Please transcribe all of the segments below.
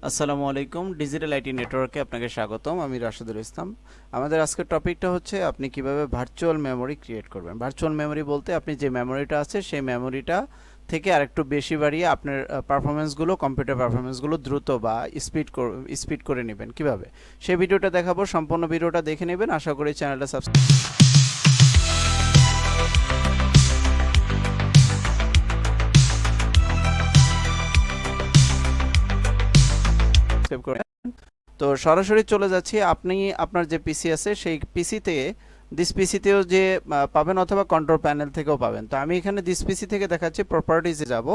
আসসালামু আলাইকুম, digital IT নেটওয়ার্কে আপনাকে স্বাগতম। আমি রাশেদুল ইসলাম। আমাদের আজকের টপিকটা হচ্ছে আপনি কিভাবে ভার্চুয়াল মেমোরি ক্রিয়েট করবেন। ভার্চুয়াল মেমোরি বলতে আপনি যে মেমোরিটা আছে সেই মেমোরিটা থেকে আরেকটু বেশি বাড়িয়ে আপনার পারফরমেন্সগুলো, কম্পিউটার পারফরমেন্সগুলো দ্রুত বা স্পিড করে নেবেন কিভাবে, সেই ভিডিওটা দেখাবো। সম্পূর্ণ ভিডিওটা দেখে নেবেন। আশা করি চ্যানেলটা সাবস্ক্রাইব করে। তো সরাসরি চলে যাচ্ছি। আপনি আপনার যে পিসি আছে সেই পিসিতে দিস পিসিতেও যে পাবেন, অথবা কন্ট্রোল প্যানেল থেকেও পাবেন। তো আমি এখানে দিস পিসি থেকে দেখাচ্ছি। প্রপার্টিজে যাব।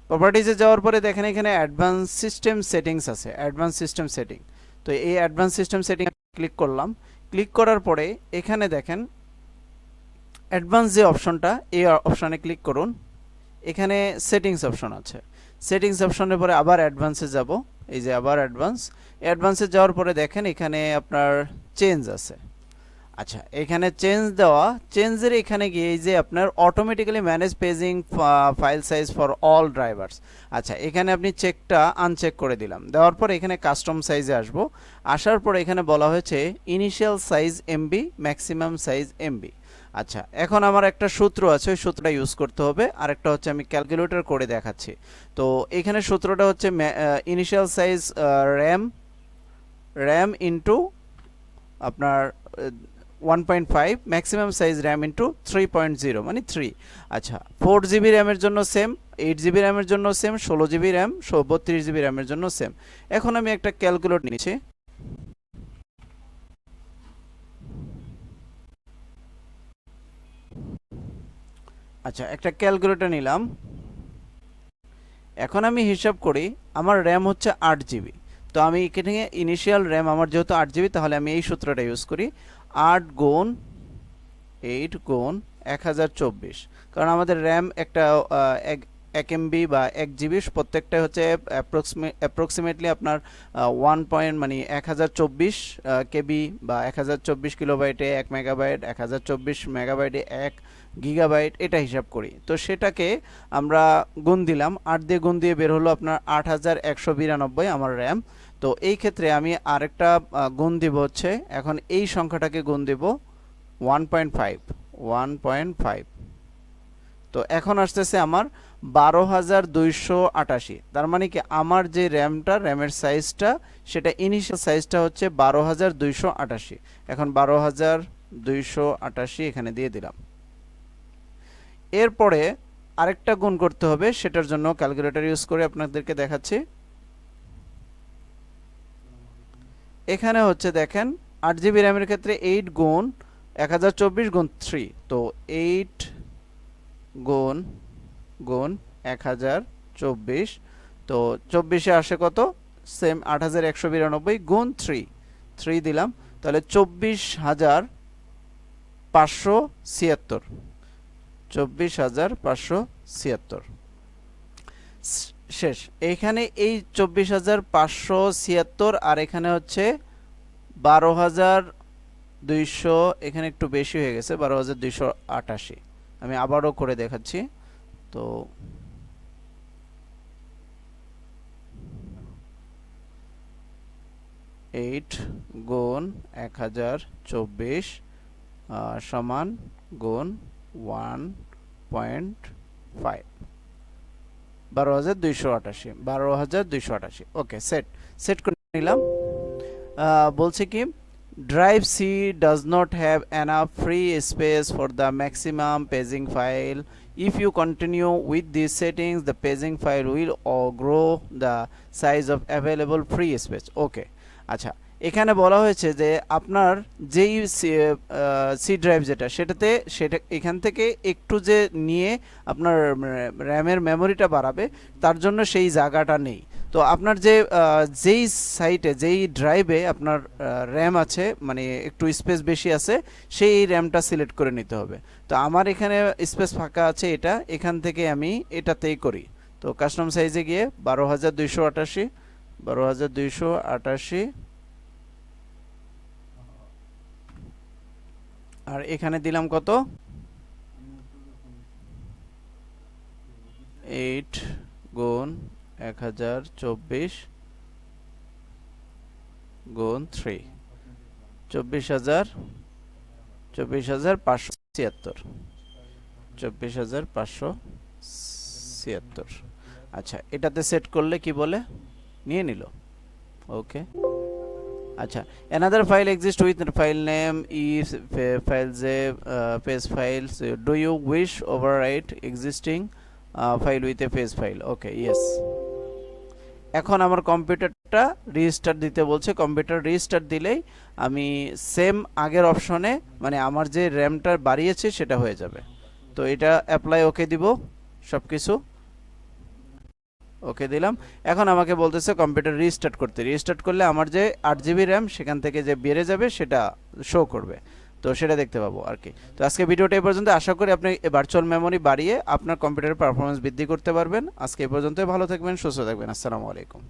প্রপার্টিজে যাওয়ার পরে দেখেন এখানে অ্যাডভান্স সিস্টেম সেটিংস আছে, অ্যাডভান্স সিস্টেম সেটিং। তো এই অ্যাডভান্স সিস্টেম সেটিং ক্লিক করলাম। ক্লিক করার পরে এখানে দেখেন অ্যাডভান্স যে অপশনটা, এই অপশনে ক্লিক করুন। এখানে সেটিংস অপশন আছে। সেটিংস অপশনের পরে আবার অ্যাডভান্সে যাব। এই যে আবার অ্যাডভান্সে যাওয়ার পরে দেখেন এখানে আপনার চেঞ্জ আছে। আচ্ছা, এখানে চেঞ্জ দেওয়া, চেঞ্জের এখানে গিয়ে এই যে আপনার automatically manage paging file size for all drivers. আচ্ছা, এখানে আপনি চেকটা আনচেক করে দিলাম। দেওয়ার পর এখানে কাস্টম সাইজে আসবো। আসার পর এখানে বলা হয়েছে initial size MB, maximum size MB. আচ্ছা, এখন আমার একটা সূত্র আছে, ওই সূত্রটা ইউজ করতে হবে। আরেকটা হচ্ছে আমি ক্যালকুলেটর করে দেখাচ্ছি। তো এখানে সূত্রটা হচ্ছে initial size RAM RAM into আপনার 1.5, ম্যাক্সিমাম সাইজ র্যাম ইন্টু 3.0 মানে 3। আচ্ছা, 4 জিবি র্যামের জন্য সেম, 8 জিবি র্যামের জন্য সেম, 16 জিবি র্যাম, 32 জিবি র্যামের জন্য সেম। এখন আমি একটা ক্যালকুলেটর নিচ্ছি। আচ্ছা, একটা ক্যালকুলেটর নিলাম। এখন আমি হিসাব করি, আমার র্যাম হচ্ছে 8 জিবি। তো আমি এখানে ইনিশিয়াল র্যাম আমার যেহেতু 8 জিবি, তাহলে আমি এই সূত্রটা ইউজ করি। 8 গুণ 8 গুণ 1024। কারণ আমাদের র্যাম একটা এক এমবি বা 1 জিবি, প্রত্যেকটা হচ্ছে অ্যাপ্রক্সিমেটলি আপনার 1 মানে 1024 কেবি বা 1024 কিলোবাইটে 1 মেগাবাইট, 1024 মেগাবাইটে 1 গিগাবাইট, এটা হিসাব করি। তো সেটাকে আমরা গুণ দিলাম, 8 দিয়ে গুণ দিয়ে বের হলো আপনার 8192 আমার র্যাম। তো এই ক্ষেত্রে আমি আরেকটা গুণ দিব হচ্ছে, এখন এই সংখ্যাটাকে গুণ দিব 1.5। তো এখন আসতেছে আমার 12,288। তার মানে কি আমার যে র্যামের সাইজটা, সেটা ইনিশিয়াল সাইজটা হচ্ছে 12,288। এখন 12,288 এখানে দিয়ে দিলাম। এরপরে আরেকটা গুণ করতে হবে, সেটার জন্য ক্যালকুলেটর ইউজ করে আপনাদেরকে দেখাচ্ছি। এখানে হচ্ছে দেখেন 8 জিবি র্যামের ক্ষেত্রে 8 গুণ 1024 গুণ 3। তো 8 গুণ গুণ 1024। তো 24-এ আসে কত? সেম 8192 গুণ 3 দিলাম। তাহলে 24,576। 24,576 শেষ। এইখানে এই 24,576 আর এখানে হচ্ছে 12,200, এখানে একটু বেশি হয়ে গেছে, 12,288। আমি আবারও করে দেখাচ্ছি। তো 8 গুণ 1024 সমান গুণ 1.5, 12,288। ওকে, সেট করে নিলাম। বলছে কি, drive C does not have enough free space for the maximum paging file. If you continue with these settings, the paging file will outgrow the size of available free space. Okay, আচ্ছা, এখানে বলা হয়েছে যে আপনার যেই C drive সেটা এখান থেকে একটু যে নিয়ে আপনার র্যামের মেমোরিটা বাড়াবে, তার জন্য সেই জায়গাটা নেই। তো আপনার যেই সাইটে, যেই ড্রাইভে আপনার র্যাম আছে, মানে একটু স্পেস বেশি আছে, সেই র্যামটা সিলেক্ট করে নিতে হবে। তো আমার এখানে স্পেস ফাঁকা আছে, এখান থেকে আমি এটাতেই করি। তো কাস্টম সাইজে গিয়ে 12,288, 12,288, আর এখানে দিলাম কত? 8 গুণ 1024 গুণ 3 24,576 24,576। আচ্ছা, এটাতে সেট করলে কি বলে নিয়ে নিল। ওকে, আচ্ছা, another file exists with file name is files page files. Do you wish overwrite existing file with a page file? Okay, yes. এখন আমার কম্পিউটারটা রিস্টার্ট দিতে বলছে। কম্পিউটার রিস্টার্ট দিলেই আমি সেম আগের অপশনে, মানে আমার যে র্যামটা বাড়িয়েছে সেটা হয়ে যাবে। তো এটা অ্যাপ্লাই ওকে দিব, সব কিছু ওকে দিলাম। এখন আমাকে বলতেছে কম্পিউটার রিস্টার্ট করতে। রিস্টার্ট করলে আমার যে 8 জিবি র্যাম সেখান থেকে যে বেড়ে যাবে সেটা শো করবে, তো সেটা দেখতে পাবো আর কি। তো আজকে ভিডিওটা এই পর্যন্ত। আশা করি আপনি ভার্চুয়াল মেমোরি বাড়িয়ে আপনার কম্পিউটারের পারফরমেন্স বৃদ্ধি করতে পারবেন। আজকে এই পর্যন্ত। ভালো থাকবেন, সুস্থ থাকবেন। আসসালামু আলাইকুম।